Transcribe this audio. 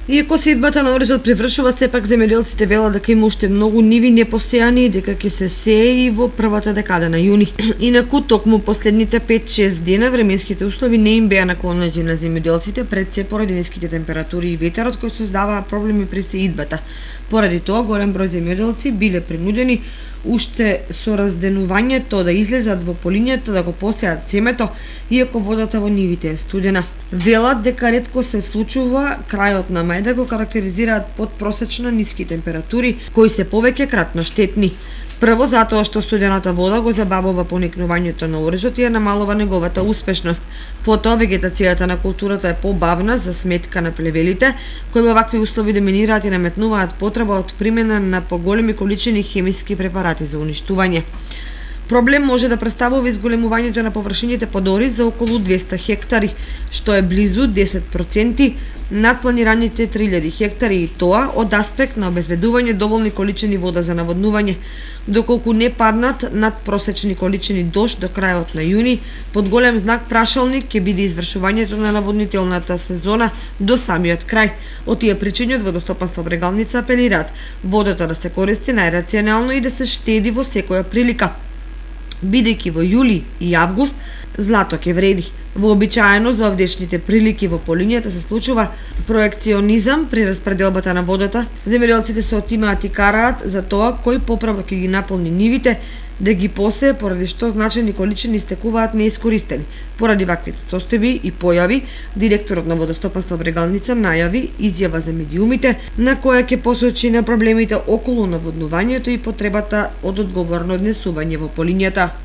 Иако сеидбата на оризот привршува, сепак земјоделците велат дека има уште многу ниви непосејани и дека ќе се сее и во првата декада на јуни. Инаку, токму последните 5-6 дена временските услови не им беа наклонети на земјоделците пред се поради ниските температури и ветерот кои создаваа проблеми при сеидбата. Поради тоа, голем број земјоделци биле принудени уште со разденувањето да излезат во полињата да го посеат цемето, иако водата во нивите е студена. Велат дека ретко се случува крајот на мај да го карактеризираат подпросечно ниски температури, кои се повеќе кратно штетни. Прво затоа што студената вода го забавува поникнувањето на оризот и ја намалува неговата успешност. Потоа вегетацијата на културата е побавна за сметка на плевелите, кои во вакви услови доминираат и наметнуваат потреба од примена на поголеми количини хемиски препарати за уништување. Проблем може да представува изголемувањето на површините под ориз за околу 200 хектари, што е близу 10% над планираните 3000 хектари, и тоа од аспект на обезбедување доволни количини вода за наводнување. Доколку не паднат над просечни количини дожд до крајот на јуни, под голем знак прашалник ќе биде извршувањето на наводнителната сезона до самиот крај. Од тие причини од Водостопанство Брегалница апелираат водата да се користи најрационално и да се штеди во секоја прилика, бидејќи во јули и август злато ќе вреди. Вообичаено за овдешните прилики во полињата се случува проекционизам при распределбата на водата. Земјоделците се отимаат и караат за тоа кој поправо ќе ги наполни нивите, да ги посее, поради што значени количини стекуваат неискористени. Поради ваквите состојби и појави, директорот на Водостопанство Брегалница најави изјава за медиумите, на која ќе посочи на проблемите околу наводнувањето и потребата од одговорно однесување во полињата.